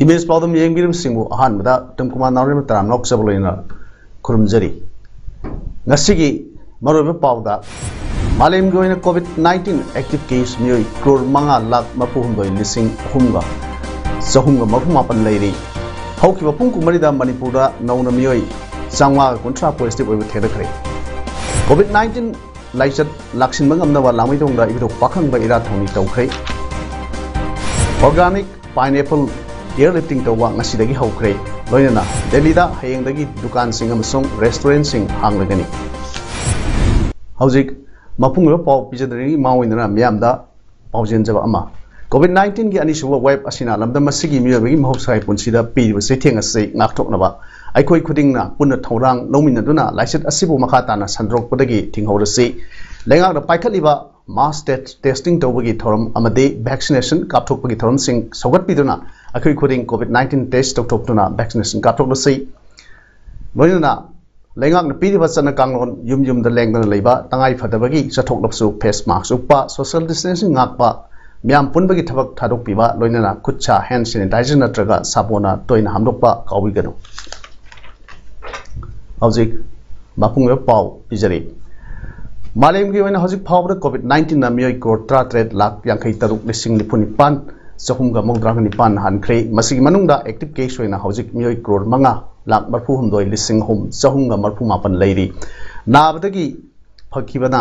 Image पाउदम येंगिरम सिंगु अहानबदा तमकुमा नावरेम तराम नोक्सबलोइना खुरुमजरी ngasiगी मरोबे पाउदा मालेम गोइना कोविड-19 active case मियोय crore मंगा लाख मपुहुमदोय लिसिंग हुमगा सहुमगा मफुमापन लेरी हौकिबा पुंकु मरिदा मणिपुरदा नौना मियोय चांगवा कुंट्रा positive ओइबे थेदखरे कोविड-19 लाइचत लाक्सिन मंगमनवा लामैदोंदा इबिदो पाखंबा इरा थौनी तौखरे organic pineapple airlifting तौवा ngasiदगी हौखरे लोइना दिल्लीदा हयेंदगी दुकान सिंग अमसों रेस्टोरेंट सिंग हांगलगनी हौजिक मफुंग पाव पिजदरी मावइनना म्यामदा पावजेनजबा अमा कोविड-19 की अनिसुब वेब असिना लमदम मसिगी मियोबगी महौसाई पुंसिदा पीरिबा सेथेंग असै नाक्थोकनबा अखोय खुदिंगना पुन्ना थौरांग लौमिनदुना लाइसेट असिबु मखाताना संद्रोकपदगी थिंगौरसि लेंगागदा पाइखलिबा मास टेस्टिंग तौबगी थोरम अमदे वैक्सीनेशन कापथोकपगी थोरम सिंग सौगतपिदुना अखोय खुदिंग कोविड-19 टेस्ट तौथोकतुना वैक्सीनेशन कापथोकलसै लोइना लेंगागना पीरिबा चना कांगलोन युम युमदा लेंगदना लेबा तंगाई फदबगी चथोकलपसु फेस मास्क उपा सोशल डिस्टेंसिंग ngakpa म्याम पुनबगी थबक थादोकपिबा लोइना खुच्चा हैंड सैनिटाइजर नत्रगा सापोना तोइना हमदोकपा काउबिगनो हौजिक मापुंग पाव पिजरी मालेमगी ओइना हौजिक फावबदा कोविड-19 ना मियोय करोड़ 33 लाख 53,9,9 चहुमगा मौद्रागा निपान हानख्रे मसिगी मनुंगदा एक्टिव केस ओइना हौजिक मियोय करोड़ 5 लाख 43,900 चहुमगा 34 लेरी नाबदगी फखिबना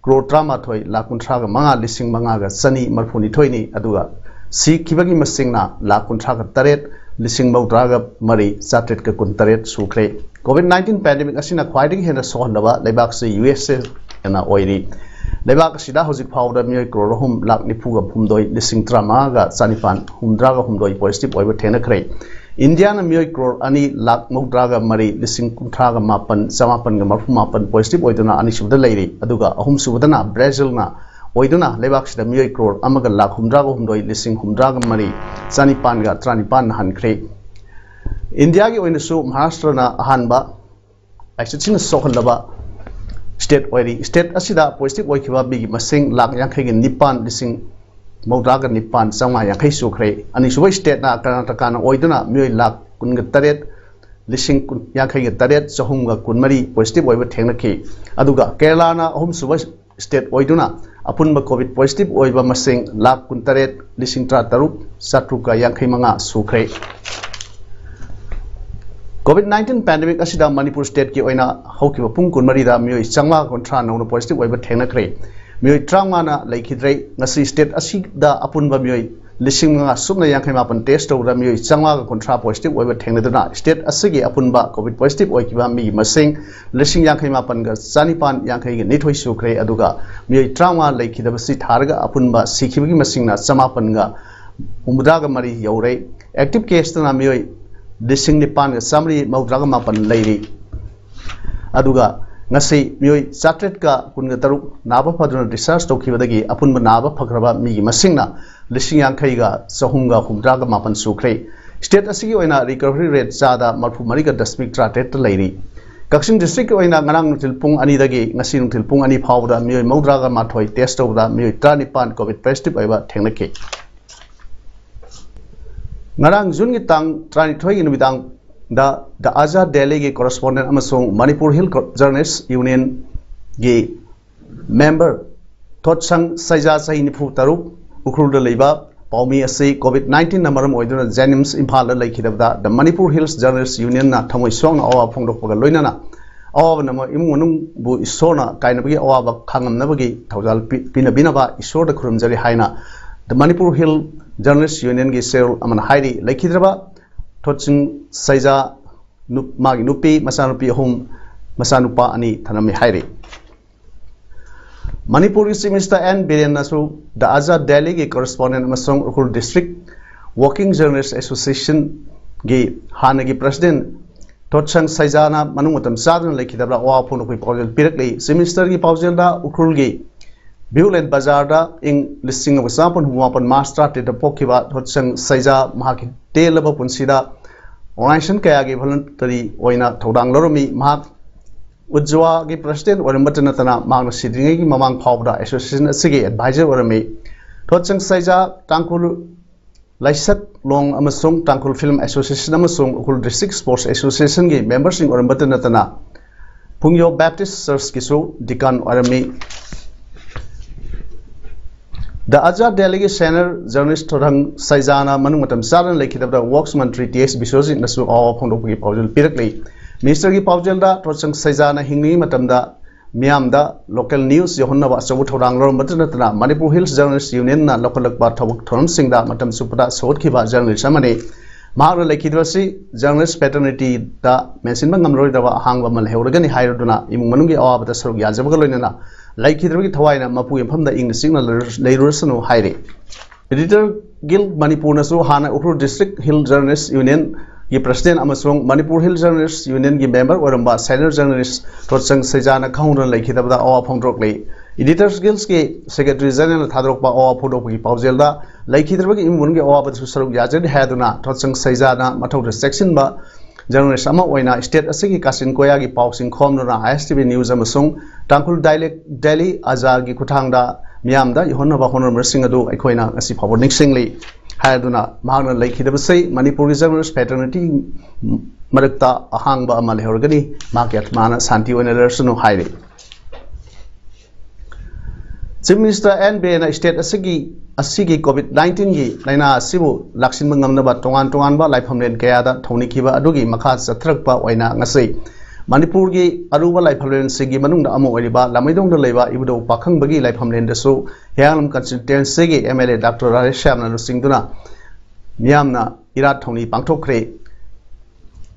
करोड़ 38 लाख 35,500 चनी 42 अदुगा सीखिबगी मसिंगना लाख 38 लिसिंग मौद्रागा मरी 7,8 सुख्रे कोविड-19 पैंडेमिक असिना ख्वाइदगी हेना सोहनबा लेबाक से यूएसए एना ओइरी लेबाक सिदा हौजिक फावदा मियोय करोड़ 3 लाख 94 लिसिंग 35,9 पॉजिटिव ओइबा थेनखरे इंडिया ना मियोय करोड़ 2 लाख 9 लिसिंग 38,9 पॉजिटिव ओइदुना अनिसुबदा लेरी अदुगा अहुमसुबदना ब्राजील ना ओइदुना लेबाक सिदा मियोय करोड़ 1 लाख 9 लिसिंग 93,9 हनख्रे इंडिया की ओइनसु महाराष्ट्र ना अहानबा लाइसेंसिंग सोहनलबा स्टेट ओइरी स्टेट असिदा पॉजिटिव ओइखिबा बिगी मसिंग लाख 59 लिसिंग 9,9 सुख्रे अनिसुब स्टेट ना कर्नाटका ना ओइदुना मियोय लाख 18 लिसिंग 58 चहुमगा 13 पॉजिटिव ओइबा थेंगनखि अदुगा केरला ना अहुमसुब स्टेट ओइदुना अपुनबा कोविड पॉजिटिव ओइबा मसिंग लाख 18 लिसिंग 13 755 सुख्रे कोविड-19 पैंडेमिक असिदा मणिपुर स्टेट की ओइना हौकिबा पुंग 13 दा मियोय चांगवा कोंट्रा नौना पॉजिटिव ओइबा थेंगनखरे मियोय 35 ना लेखिद्रै ngasi स्टेट असिदा अपुनबा मियोय लिसिंग 5,58 टेस्ट तौदा मियोय चांगवा कोंट्रा पॉजिटिव ओइबा थेंगनदुना स्टेट असिगी अपुनबा कोविड पॉजिटिव ओइकिबा मी मसिंग लिसिंग 58 गा 4,552 सुख्रे अदुगा मियोय 35 लेखिदबसि थारगा अपुनबा सिखिबगी मसिंगना 9,000 गा 53 यौरे एक्टिव केस तना मियोय लिसिंग 9,9 लेरी अदुगा ngasi मियोय 7,13 नाबा फदुना डिस्चार्ज तौखिबदगी अपुनबा नाबा फग्रबा मिगी मसिंगना लिसिंग 50 गा 359 सुख्रे स्टेट असिगी ओइना रिकवरी रेट चादा 34.38 लेरी कक्सिंग डिस्ट्रिक्ट ओइना ngarang nutil pung 2 dagi ngasi nutil pung 2 फावदा मियोय 9 टेस्ट तौदा मियोय 39 कोविड पॉजिटिव ओइबा थेंगनखि ngarang jun gi tang 32 gi numitang da Azad Delhi gi correspondent amasung Manipur Hill Journalists Union gi member Thotsang Saija Sahi Nifu Taruk ukhul da leiba paumi ase COVID-19 na maram oiduna Janims Imphal la lekhidabda the Manipur Hills Journalists Union na thamoi song awa phongdokpaga loinana awa nama imungunung bu isona kainabagi awa khangamnabagi thawjal pinabinaba isor da khurumjari haina the Manipur Hill Journalists Union gi sel aman hairi lekhidraba Thotsing Saija magi nupi masanupi hum masanupa ani thanami hairi Manipur Chief Minister N Biren nasu the Azad Delhi gi correspondent amasong Ukhul District Working Journalists Association gi hanagi president Thotsang Saija na manungutam sadana lekhidabra wa phonu koi paujel pirakli Chief Minister gi paujel da Ukhul gi Violent Bazar da ing listing of Sampon Huapan Master to the Pokiba Thotsang Saija Mahaki Telaba Punsida Oration Kayagi voluntary Oina Todang Loromi Mahak Ujwa gi President or Matanatana Magna Sidringi Mamang Powder Association Sigi advisor or me Thotsang Saija Tankulu Laisat Long Amasung Tangkul Film Association Amasung Ukul District Sports Association gi members in Orambatan Natana Pungyo Baptist Church Kisu Deacon Army The Azad Delegate Senior Journalist Torang Saizana Manumatam Saran Lakita Works Mantri TS Bisozi Nasu Awa Pondoki Paujal Pirakli Minister Gi Paujalda Torchang Saizana Hingni Matamda Miamda local news Yohonava Savutorang Matanatana Manipur Hills Journalist Union na local Batavuk Toram Singda Matam Supada Sotkiba Journalist Samani Mahara Lakidwasi Journalist Paternity da Mensinbangam Roidava Hangwa Malhuragani Hiraduna Imungi Awabata Surg Yazabagolina Lakidri Tawaina Mapu from the English signal Lairusano Hairi Editor Guild Manipur Nasu Hana Ukru District Hill Journalist Union Gi President Amasung Manipur Hill Journalists Union gi member Oramba Senior Journalist Totsang Sejana Kaunran Lakhitabda Awa Phongdrokli Editors Guilds ki Secretary General Thadrokpa Awa Phudokki Paujelda Lakhitabgi Imungi Awa Batu Saruk Yajad Haduna Totsang Sejana Mathod section ba Journalist ama oina state asigi Kasin Koya gi Pausing Khomnona ISTV News Amasung Tangkul Dialect Delhi Azar gi Kuthangda Miamda Yohona ba honor mersingadu aikoina asi forwarding singly Haduna Magna Lake Hidabasay, Manipur Journalist Paternity Marakta Ahangba Malhorgani, Market Mana, Santi and Elersano Hairi. Chief Minister NBN State Asigi COVID-19 gi Laina Sibu, Laksin Mangamnaba, Tonganba, Life Homeland Kayada, Tony Kiva Adugi, Makas, Atrakpa, Waina, Nasi. Manipur gi Aruba Life Homeland Sigi Manung Amo Oriba, Lamidong the Leva, Ibudo Pakang Bagi Life Homeland so Yanam Consultant Sigi, MLA Dr. Raresham Singduna, Miamna, Irat Tony Pangtokre.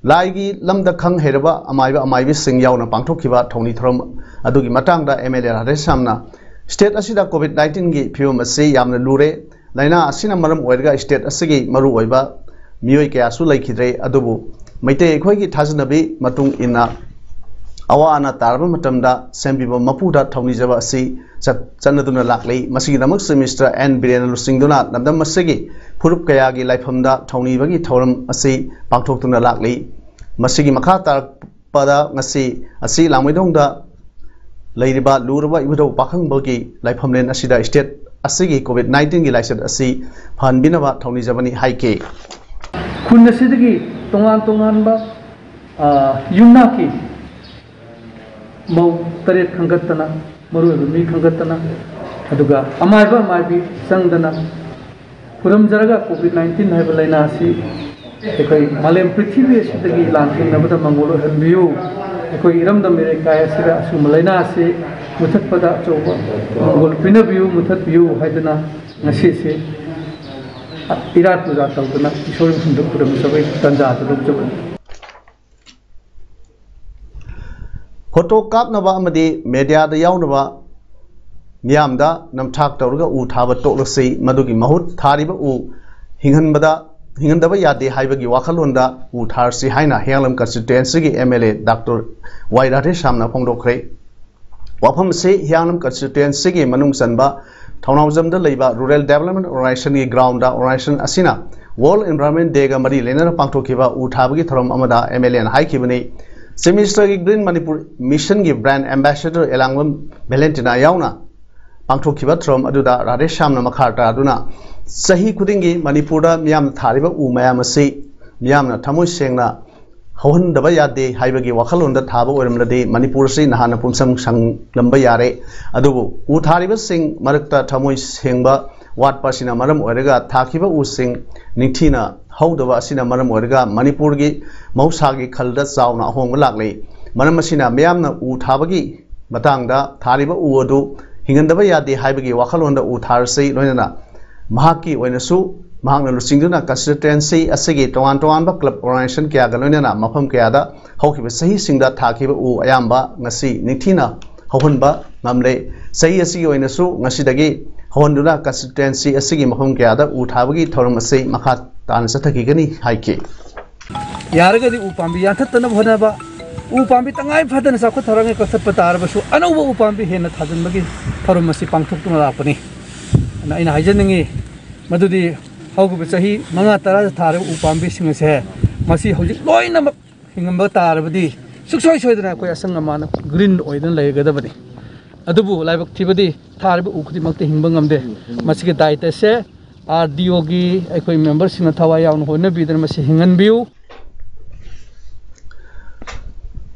Laigi Lamda Kang Heraba, Amaiva Sing Yauna Pangtokiva, Tony Thrum, Adugi Matanga, MLA Rareshamna. State Asida COVID-19 gi Pium Asi Yamna Lure, Laina Asina Maram Oerga State Asigi Maru Oiba, Mui Kasu Lakidre, Adubu. Maite Equigi Tazanabi, Matung Ina Awana Tarba Matamda, Sembiba Mapuda, Tony Java Si, Sanaduna Lakli, Masinamak Semester, and Brian Singduna, Nadam Masigi, Purup Kayagi, Lifehumda, Tony Vagi, Toram Asi, Pantokuna Lakli, Masigi Makata Pada, Nasi, Asi, Lamidonga, Ladyba, Luraba, Ibudo, Pakang Bogi, Lifehumden Asida State, Asigi, COVID-19 Gilasid Asi, Pan Binava, Tony Javani, Haike. Kundasidagi tongan ba yunaki mau taret khanggatana maru mi khanggatana aduga amaibi sangdana kuram jaraga COVID-19 haiba laina si ekoi malem prithvi sidagi lanthing nabada mangolo hanbiu ekoi iramda mere kaya sira asum laina si muthat pada choba mangol pinabiu muthat biu haidana ngasi se Irat puja tawduna isor hunduk puram sabai tanja tuluk jabal Photo kapnaba amadi media da yawnaba miyamda namthak tawrga u thaba toklasi madugi mahut thariba u hingandaba yade haibagi wakhalonda u tharsi haina Healam constituency gi MLA Dr. Wairate Shamna Phongdokre wafam se Healam constituency gi manung sanba Townhousam the Leba Rural Development Organization Ground Organization Asina World Environment Day Mari Lena Pangtokiva Uthabagi Thoram Amada MLA and Haikibani Semester Green Manipur Mission give brand ambassador Elangam Valentina Yauna Pangtokiva Trom Aduda Radeshamna Makarta Aduna Sahi Kudingi Manipura Miam Thariba Umayamasi Miamna Tamu Sengna Hohan Dabayade Haibagi Wakalunda Tabo Urmlade Manipur Si Nahana Pumsam Sang Lambayare Adubu Uthariba Sing Marakta Tamu Singba Wat Pasina Maram Orega Takiba Using Nitina Haudava Sina Maram Orega Manipurgi Mausagi Kalda Sauna Hong Lakli Manamasina Miamna Uthabagi Matanga Tariba Uodu Hingandabayade Haibagi Wakalunda Utharsi Loina Mahaki Wenasu Mahangna Singduna constituency Asigi Toan Club Organization Kya Galonana Mapam Kayada Hoki Sahi Singda Takiba U Ayamba Nasi Nitina Hohunba Mamle Sahi Asigi Oinasu Nasidagi Honduna constituency Asigi Mahum Kayada Uthabagi Toramasi Makat Tan Satakigani Haiki Yaragadi Upambi Yantatana Honaba Upambi Tangai Padan Sako Taranga Kasapatarbasu Anova Upambi Hena Tazanbagi Toramasi Pangtukuna Lapani in Hijaningi Madudi How could say Mangatara Tara Upambi Singase Masi Loina Hingambata Success with an Sangamana Green Oil and Lagadabadi Adubu Live Activity Tarbu Ukimaki Himbangam de Masika Diet say RDO की अखोई member Singh थवाई यावन होने बीदर मसे हिंगन बिउ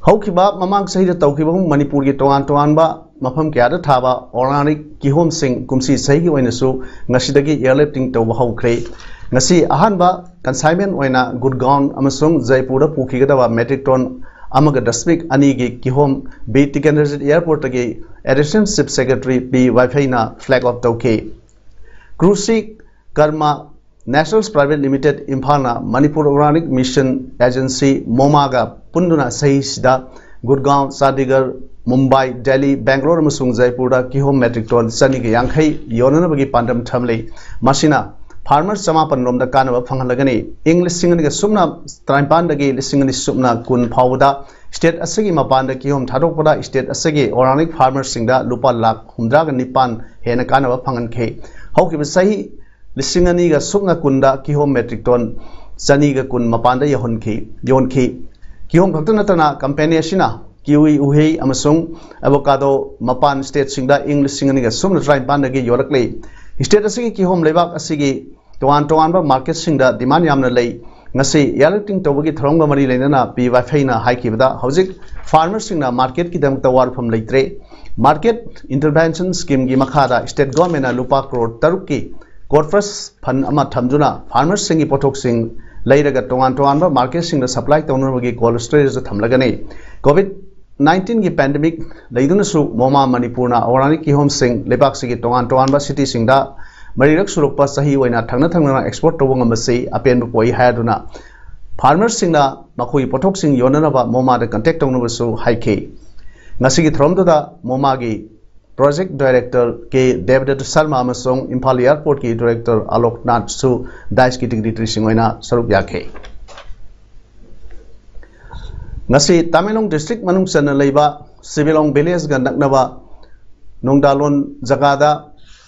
हौखिबा ममांग सही तौखिबा मणिपुर की तोान तोानबा मफम क्यादा थाबा organic किहोम Singh Kumsi सही ओइनसु ngasiदगी एयरलिफ्टिंग तौबा हौख्रे ngasi ahanba consignment oina Gurgaon amasung Jaipur pukhigadaba metric ton amaga dasmik ani gi kihom B Tikenderjit airport gi additional ship secretary B Wi-Fi na flag of tauke Cruise Karma Nationals Private Limited Imphalna Manipur Organic Mission Agency Momaga punduna sahisida Gurgaon Chandigarh Mumbai Delhi Bangalore amasung Jaipur da kihom metric ton sani gi yankhai yonanabagi pandam thamle masina Farmers Samapan Romda Kanava Fangalagani, English singing a sumna, Trampandagi, listening sumna, Kun Pauda, State Asagi Mapanda Kium Tadopoda, State Asagi, Organic Farmers Singda, Lupa Lak, Humdraga Nipan, Hena Kanava Fangan K. How can we say listening a sumna kunda, Kihom metric ton, Saniga Kun Mapanda Yonki, Kihom Katanatana, Campania Shina, Kiwi Uhe, Amasung, Avocado, Mapan State Singda, English singing a sumna Trampandagi Yorakli. State asigi ki home lebak asigi toan ba market singda demand yamna lei ngasi yalating tobagi throngba mari leinana pi Wi-Fi na haikibada hojik farmers singna market ki damta warpham leitre market intervention scheme gi makhada state government na lupa crore taruk ki corpus fund ama thamjuna farmers singi pothok sing leiraga toan ba market singda supply tawnabagi cold storage thamlagani COVID-19 की pandemic लेदुनसु मोमा मणिपुरना औरानी की home Singh लेबाक सिगी तोंगान बा city सिंगदा मरिरक सुरुकपा सही ओइना थंगना export तोबंग मसे अपेन पोई हायदुना फार्मर्स सिंगना मखोई पोथोक सिंग योननबा मोमा द कांटेक्ट तोंगनबसु हाइके ngasi gi thromda मोमा की project director K Devdatta Sharma अमसोंग इम्फाल एयरपोर्ट की डायरेक्टर आलोकनाथ सु दाइस की डिग्री सिंह ओइना सरुप याखे ngasi Tamenglong district manung sana leiba Sibilong village ga naknaba nongdalon jagada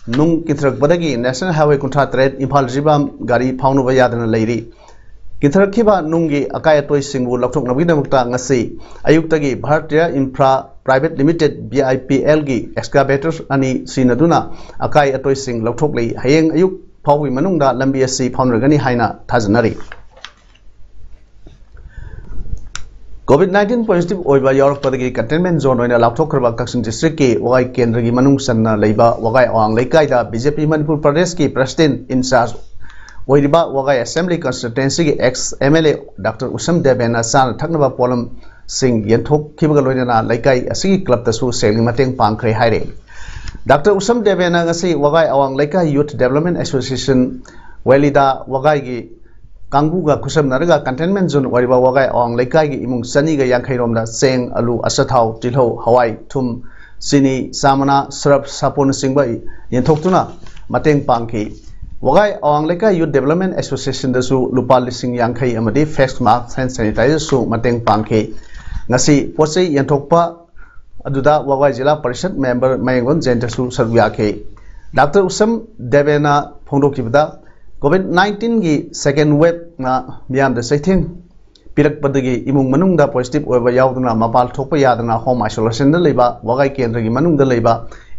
nung kithrak badagi national highway kuntra thread Imphal Jibam gari phaunuba yadana leiri kithrak khiba nungi akai atoi singbu lakthok nabi namukta ngasi ayuktagi Bharatiya Infra Private Limited BIPL gi excavators ani sinaduna akai atoi sing lakthok lei hayeng ayuk phawi manungda lambi asi phaunragani haina thajanari COVID-19 positive oiba Europe padagi containment zone oina lathokhraba Kaksing district ki Wagai kendra gi manung sanna leiba Wagai awang leikai da BJP Manipur Pradesh ki president in charge oiriba Wagai assembly constituency ki ex MLA Dr. Usam Devena san thaknaba polam sing yenthok khibaga loina leikai asigi club tasu selling mateng pangkhre haire Dr. Usam Devena ngasi Wagai awang leikai youth development association welida Wagai gi Kanguga kusam naraga containment zone wariba Wagai awang leikai gi imung sani ga yankhai romda seng alu asathau tilho hawai thum sini samana syrup sapon singba yenthokuna mateng pangki Wagai awang leikai youth development association da su lupa lising yankhai amadi face mask hand sanitizer su mateng pangki ngasi posai yenthokpa aduda Wagai jila parishad member mayengon jenta su sarbyake Dr. Usam Devena phongdokibda COVID-19 की second wave ना मियाम the सैथिंग पिरक पदगी इमुंग मनुंग दा positive ओइबा यावदना मपाल थोकपा यादना home isolation दा लेबा Wagai केंद्र की मनुंग दा लेबा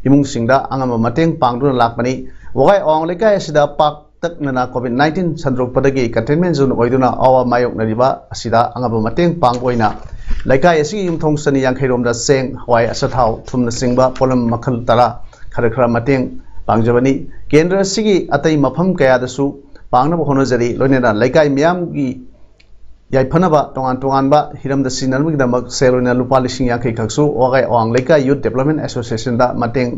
इमुंग सिंगदा अंगम मतेंग पांगदुना लाकपनी Wagai awang लेका एसिदा पाक तकना COVID-19 संद्रोक पदगी containment zone ओइदुना आवा मायोक नरिबा असिदा अंगम मतेंग पांग ओइना लेका एसि युमथोंग सनी यांखैरोम दा सेंग हवाई असथाव थुमना सिंगबा पोलम मखल तरा खरखरा मतेंग पांगजबनी केंद्र सिगी अतई मफम कयादसु पांगनब होनजरी लोनेना लेकाई मियाम की याइफनबा तोंगान बा हिरमदा सिनरमगी दमक सेलोना लुपा लिसिंग यांखै खक्सु Wagai awang लेकाई youth development association दा मतेंग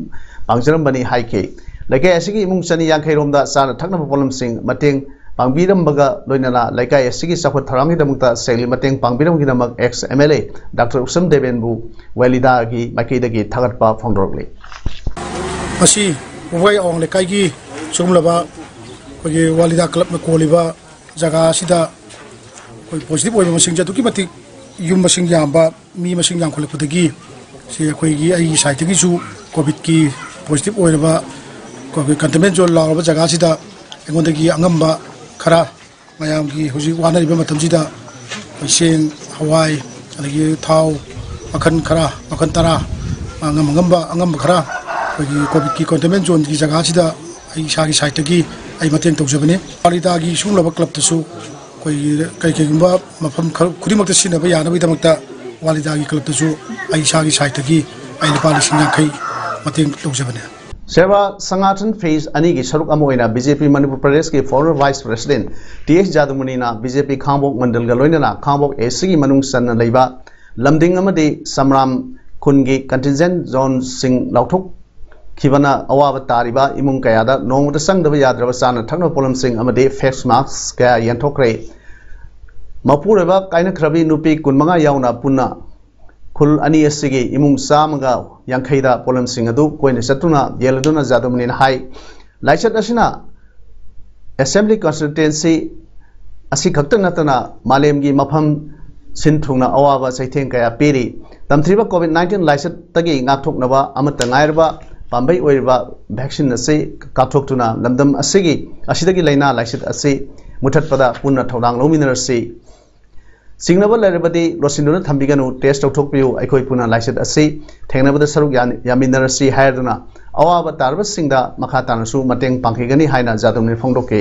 पांगजरमबनी हाइके लेकाई असिगी इमुंग सनी यांखै रोमदा साना थकनब पोलम सिंग मतेंग पांगबिरमबगा लोनेना लेकाई असिगी सखोत थरांगी दमकता सेली मतेंग पांगबिरमगी दमक ex MLA Dr. Usam Devenbu वेलिदा की माइकेदगी थगतपा फोंदोरगले मसी Wagai awang lekai gi sumlaba kogi walida club me koliba jaga sida koi positive oi masing jatu ki mati yum masing yamba mi masing yang kholek putagi si koi gi ai site gi su covid ki positive oi ba covid containment zone la ba jaga sida engon gi angamba khara mayam gi huji wana riba matam sida sing hawai alagi thau akan khara akan tara angamba khara कोई Covid की containment zone की जगह सिदा आई सागी site की ai mateng tawjabani walida gi sunglaba club tasu koi kai gumba mafam khudimak ta sinaba yana bi damakta walida gi club tasu ai sagi site gi ai lipali singa kai mateng tawjabani सेवा संगठन phase अनि की सरुक अमोइना BJP Manipur Pradesh के former vice president TS जादुमुनीना BJP Khambok Mandal गलोइना Khambok AC की मनुंग सन लेबा लमदिंग अमदि समराम खुनगी कंटिजेंट जोन सिंह लौथुक खिबना अवाब तारिबा इमुंग कयादा नोंगद संगदब याद्रब साना थंगनो पोलम सिंह अमदि फेस मास्क कया यंथोक्रे मपुरबा काइना खरबी नुपी कुनमंगा याउना पुन्ना खुल अनि एसिगी इमुंग सामगा यांखैदा पोलम सिंह अदु कोइने सतुना येलदुना जादुमनिन हाई लाइचत असिना असेंबली कॉन्स्टिट्यूएंसी असि खक्त नतना मालेमगी मफम सिनथुंगना अवाबा सैथें कया पेरी तमथ्रिबा कोविड-19 लाइचत तगी ngathoknaba amata ngairba pambai oirba vaccine ase kathoktuna lamdam asigi asidagi laina laichet ase muthatpada punna thodang lominarasi सिंगनब लेरबदी रोसिंदुना थंबिगनु टेस्ट तौथोकपियु अखोय पुना लाइसेट असि थेंगनबद सरुक यामिनरसि हायरदुना अवाब तारब सिंगदा मखा तानसु मतेंग पांखिगनी हायना जादुमनि फोंदोके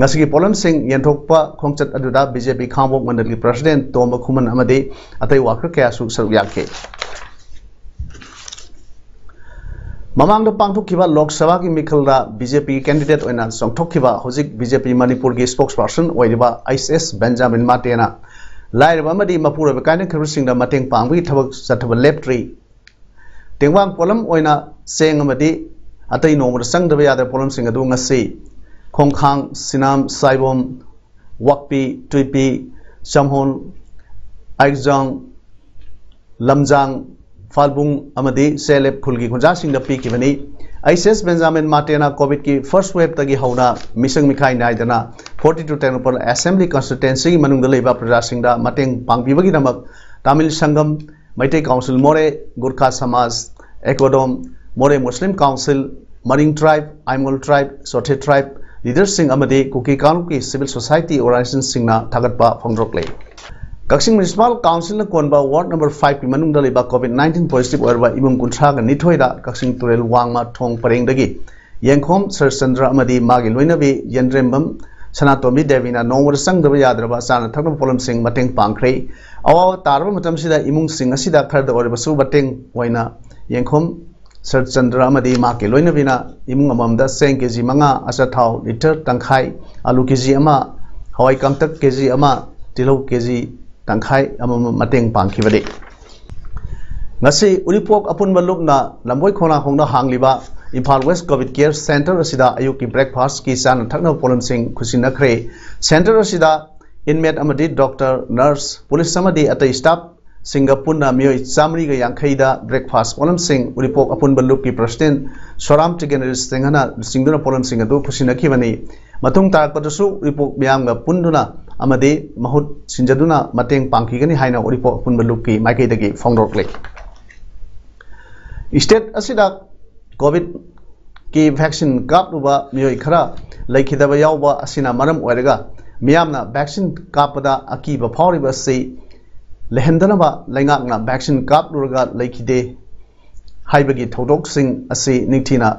ngasiगी पोलम सिंग यंथोकपा खोंगचत अदुदा बीजेपी खांबोक मंडलगी प्रेसिडेंट तोम खुमन अमदे अतै वाकर कयासु सरुक याके ममांग पांथोखिबा लोकसभा की मिखलदा बीजेपी कैंडिडेट ओइना सोंथोखिबा होजिक बीजेपी मणिपुर की स्पोक्सपर्सन ओइरिबा आईएसएस बेंजामिन माटेना लाइरबा मदी मपुरब कायन खरसिंगदा मतेंग पांगबी थबक सथब लेप्ट्री तेंगवांग पोलम ओइना सेंग अमदी अतै नोमर संगदब यादर पोलम सिंग अदु ngasi खोंखांग सिनाम साइबोम वक्पी तुइपी समहोन आइगजांग लमजांग फालबुंग अमदी सेलेब खुलगी खुंजा सिंगदा पीकिबनी आईएसएस बेंजामिन माटेना कोविड की फर्स्ट वेव तगी हौना मिसंग मिखाई नाइदना 42 टेक्नोपल असेंबली कॉन्स्टिट्यूएंसी मनुंग लेबा प्रजा सिंगदा मतेंग पांगबिबगी नमक तमिल संगम मैटे काउंसिल मोरे गुरखा समाज एकोडोम Moreh Muslim council Maring tribe Aimol tribe सोथे ट्राइब लीडर सिंग अमदी कुकी कानु की सिविल सोसाइटी ऑर्गेनाइजेशन सिंगना थागतपा फोंद्रोकले कक्सिंग म्युनिसिपल काउंसिल कोनबा वार्ड नंबर 5 की मनुंग लेबा कोविड-19 पॉजिटिव ओरबा इमुंग कुंथ्राग निथोइदा कक्सिंग तुरेल वांगमा थोंग परेंगदगी येंखोम सरचंद्र अमदी मागी लोइनबी येंद्रेमबम सनातोमी देवीना नोंवर संगदब याद्रबा साना थकन पोलम सिंग मतेंग पांखरे अवाव तारब मतमसिदा इमुंग सिंग असिदा खरद ओरबसु बटेंग ओइना येंखोम सरचंद्र अमदी माके लोइनबिना इमुंग अममदा सेंग केजी मंगा असाथाव लीटर तंखाई आलू केजी अमा हवाई कांतक केजी अमा तिलौ केजी तंखाई अमम मतेंग पांखिबदे ngasi uripok apunba lukna lamboi khona hongna hangliba Imphal West Covid Care Center asida ayuki breakfast ki san thakna polam sing khusina khre center asida inmate amadi doctor nurse police samadi atai staff Singapore na mioi chamri ga yankhaida breakfast polam sing uripok apunba luk ki president Soram Tigeneris singana singduna polam sing adu khusina khibani matung tarakpadasu uripok myam ga punduna amadi mahut sinjaduna mateng pangkhigani haina uripok apunba luk ki maikai dagi phongdorkle state असिदा covid की vaccine कापनुबा मियोई खरा लैखिदबा यावबा असिना मरम ओइरगा मियामना vaccine कापदा अकीबा फावरिबा से लेहंदनबा लैंगाकना vaccine कापनुरगा लैखिदे हाइबगी थौदोकसिंग असि निथिना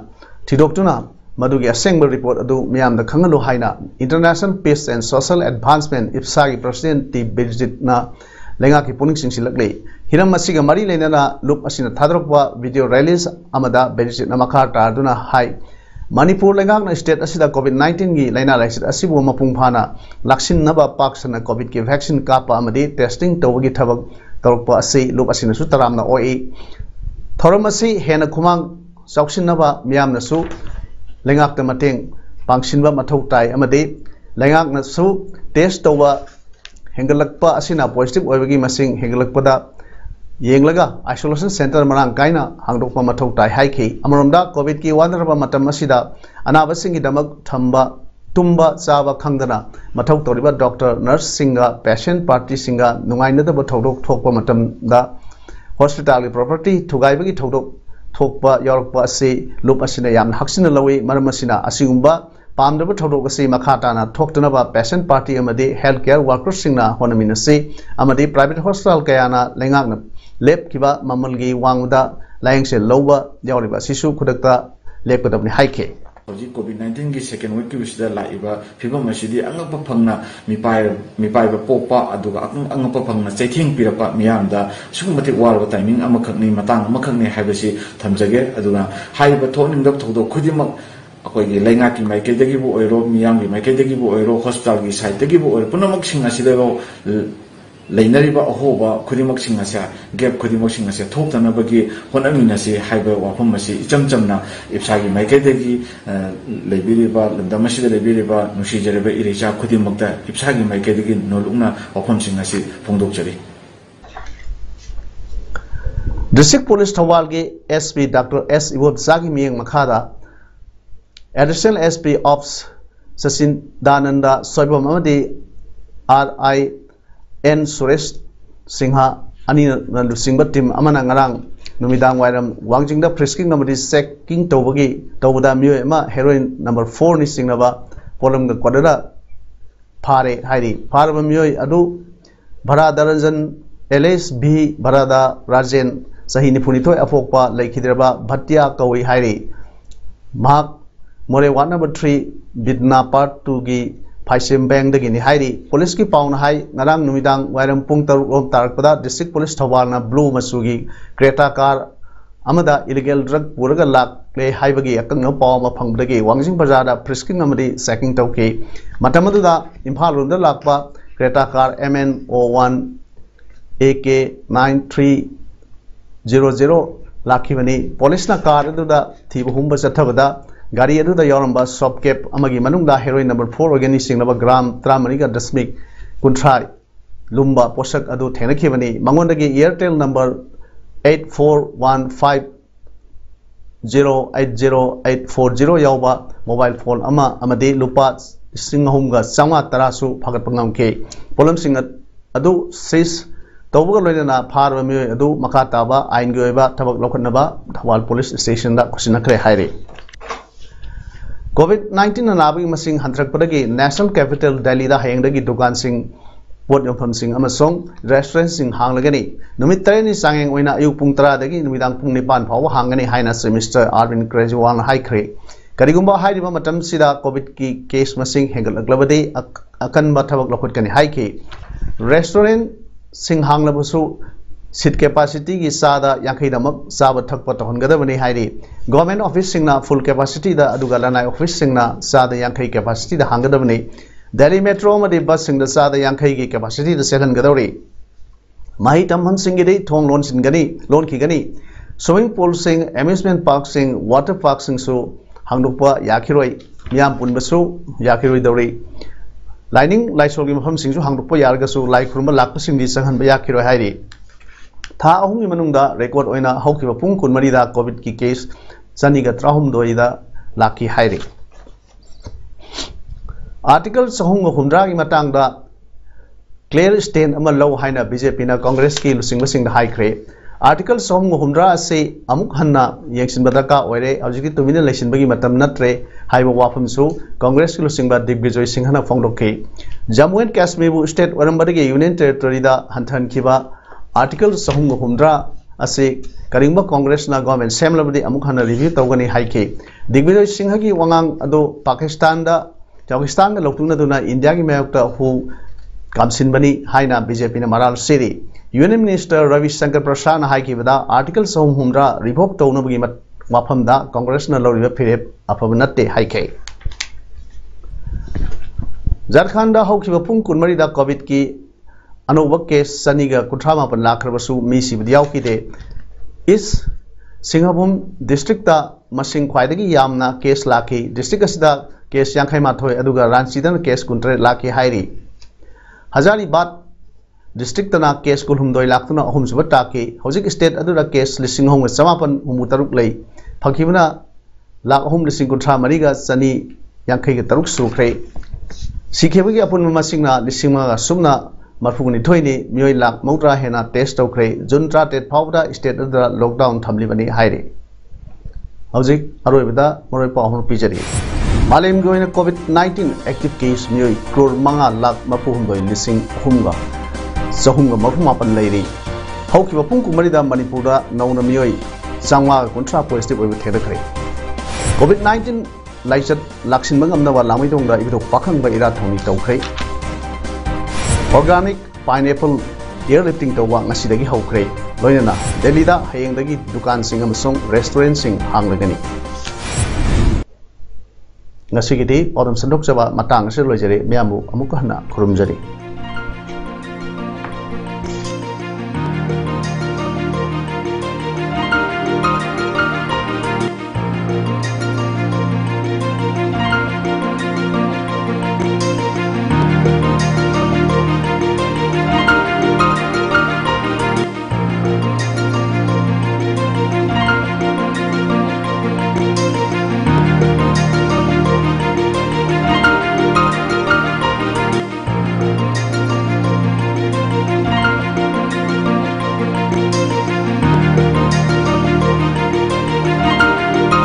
थिदोक्तुना मदुगी असेंग रिपोर्ट अदु मियामदा खंगलो हाइना international peace and social advancement इफ्सा की प्रेसिडेंट टी बेजितना लेंगा की पुनिंग सिंगसिलकले हिरम मसिगा मरी लेना लुक असिना थादरकवा वीडियो रिलीज अमदा बेजित नमखा तारदुना हाई मणिपुर लेंगाकना स्टेट असिदा कोविड-19 की लाइना लाइसित असिबु मपुंग फाना लक्सिन नबा पाक्सना कोविड की वैक्सीन कापा अमदी टेस्टिंग तौबगी थबक तौरकपा असि लुक असिना सु तरामना ओई थोरम असि हेना खुमांग चौक्सिन नबा मियामना सु लेंगाकता मतेंग पांगसिनबा मथौ ताई अमदी लेंगाकना सु टेस्ट तौबा हेंगलकपा असिना पॉजिटिव ओइबगी मसिंग हेंगलकपदा येंगलगा आइसोलेशन सेंटर मरांग काइना हांगदोकपा मथौ ताई हाइखि अमरोमदा कोविड की वानरबा मतम असिदा अनाबसिंगी दमक थंबा तुम्बा चाबा खंगदना मथौ तोरिबा डॉक्टर नर्स सिंगा पेशेंट पार्टी सिंगा नुंगाइनदबा थौदोक थोकपा मतमदा हॉस्पिटल की प्रॉपर्टी थुगाइबगी थौदोक थोकपा यारकपा असि लुप असिना याम हक्सिना लवि मरम असिना असिगुंबा पामदब थौदोक असि मखाताना थोक्तनबा पेशेंट पार्टी अमदि हेल्थ केयर वर्कर्स सिंगना होनमिनसि अमदि प्राइवेट हॉस्पिटल कयाना लेंगाकना लेप किबा ममलगी वांगदा लायंगसे लौबा यावरिबा Sissu खुदकता लेपकदबनि हाइखे Hoji COVID-19 ki second week ki bisida laiba phibam asidi angapa phangna mipai ba popa aduga angapa phangna chaithing pirapa miyamda sugumati warba timing amakhakni matang amakhakni haibasi thamjage aduga haiba thoning dab thodo khudimak akoigi lainga ki maikedagi bu oiro miyam ki maikedagi bu oiro hospital ki site dagi bu oiro punamak sing asida go lainariba ahoba khudimak sing asa gap khudimak sing asa thokna bagi honamina si haiba wafam masi ichamchamna ipsagi maikedagi leibiriba landamasi leibiriba nusijareba iricha khudimakta ipsagi maikedagi nolungna wafam sing asi phongdokjari District Police Thawal ke SP Dr. S. Iwob Zagi Miyeng Makhada Additional SP Ops Sasin Dananda Soibam Amadi R.I. N. Suresh Singha Ani Nandu Singba Team Amana Ngarang Numidang Wairam Wangjingda Frisking Namadi Sek King Tobagi Tobada Mio Ema Heroin number 4 ni Singnaba Polam the Quadra Pare Hairi Parva Mio Adu Bharada Ranjan LS B Bharada Rajen Sahi Nipunito Apokpa Laikhidraba Bhatia Kawi Hairi Mark More 1 number 3 Bidna Part 2 Gi Paisim Bang the Gini Hairi Police ki Paun Hai Narang Numidang Wairam Pungtar Rom Tarakpada District Police Thawalna Blue Masugi Creta Car Amada illegal drug Puraga Lak Play Haibagi Akang no Palm of Pangdagi Wangsing Bazada Prisking Amadi Sacking Toki Matamaduda Impal Runda Lakpa Creta Car MN01 AK9300 Lakivani Police na car Duda Thibu Humba Satavada Gari Adu the Yoramba Sop Cap Amagi Manunda Heroin number 4 organizing Nava Gram Tramaniga Dasmik Kuntrai Lumba Posak Adu Tenakivani Mangondagi Airtel number 8415080840 Yauba mobile phone Ama Amadi Lupa Singhumga Sama Tarasu Pagapangam K Polam Singat Adu says Tobuga Loina Parami Adu Makataba Aingueva Tabak Lokanaba Thawal Police Station da Kusinakre Hairi COVID-19 and Nabi Masing Hantrak Padagi National Capital Delhi da Hayangdagi Dugan Singh Port Yompham Singh Amasong Restaurant Singh Hanglagani Numitani Sanging Wina Yu Pungtra Dagi Numidang Pungnipan Power Hangani Highness Mr. Arvind Kejriwal High Kre Karigumba Haidima Matam Sida COVID ki case Masing Hengal Glabadi Akan Batabak Lokutkani High K Restaurant Singh Hanglabusu seat capacity ki sada Yankhi Damak Sabatak Patahon Gadavani Haidi Government Office Singna full capacity the Adugalana Office Singna Sada Yankhi capacity the Hangadavani Delhi Metro Madi bus sing the Sada Yankhi capacity the second Gadori Mahitam Hansingidi Tong Loan Singani Loan Kigani Swimming pool sing amusement park sing water park sing so Hangdupa Yakiroi Miam Punbasu Yakiroi Dori Lining Lysol Hum Sing Hangdupa Yargasu like from a Lapasing Sahan Yakiro Haidi Tha ahumi manungda record oina haukiba pung kun marida COVID ki case saniga trahum doida laki hairi article sahung humdra gi matangda clear stand ama low haina BJP na Congress ki lusing basing da high kre article sahung humdra se amuk hanna yengsin badaka oire ajiki tumina lesin bagi matam natre haiba wafam su Congress ki lusing ba Digvijoy Singh hana phongdoke Jammu and Kashmir state orambadagi union territory da hanthan kiba Article Sahung Humdra Ase Karimba Congress na government Semlabadi Amukhana review Togani Haike Digvijoy Singh ki Wangang Ado Pakistan da Lokuna Duna India ki Mayokta who Kamsin Bani Haina BJP na Maral City Union Minister Ravi Shankar Prasad na Haike Vada Article Sahung Humdra revoke Tonabagi Wapam da Congress na Loriva Pirep Apavanate Haike Jharkhand da Hokiba Pung Kunmari da COVID ki Anoba case Saniga Kutrama Pan Lakrabasu Misi Vidyauki is Singhapum District Masing Quaidagi Yamna case Laki District Asida case Yankai Matoi Aduga Ransidan case Kuntre Laki Hairi Hazari Bat District na case Kulhum Doi Lakuna Hum Subataki Hosik State Adura case Lising Home with Samapan Humutaruk Lay Pakimana Lak Home Lising Kutra Mariga Sani Yankai Taruk Sukre Sikhebi upon Masingna Lisima Sumna Marfugni Toini, Mui Lak Motra Hena test of Cray, Juntra Ted Powder State of the lockdown Tamlivani Hairi. Howzik, Aruida, Moripa Pijari. Malim going a COVID-19 active case Mui, Kur Manga Lak Mapumbo Lissing Hunga. Sahunga Mapumapan lady. Hoki Punku Marida Manipura, Nauna Mui, Sangwa, Contra Positive with Terracre. COVID-19 लाइचत लाक्सिन मंगमनवा लामैदोंदा इबदो पाखंग इरा थौनी तौखै organic pineapple airlifting तौवा ngasi हौख्रे लोइनना दिल्लीदा हयेंदगी दुकान सिंग अमसों restaurant सिंग हांगलगनी ngasi gidi odom sandok jaba matang se loijare miamu amuka hana khurumjari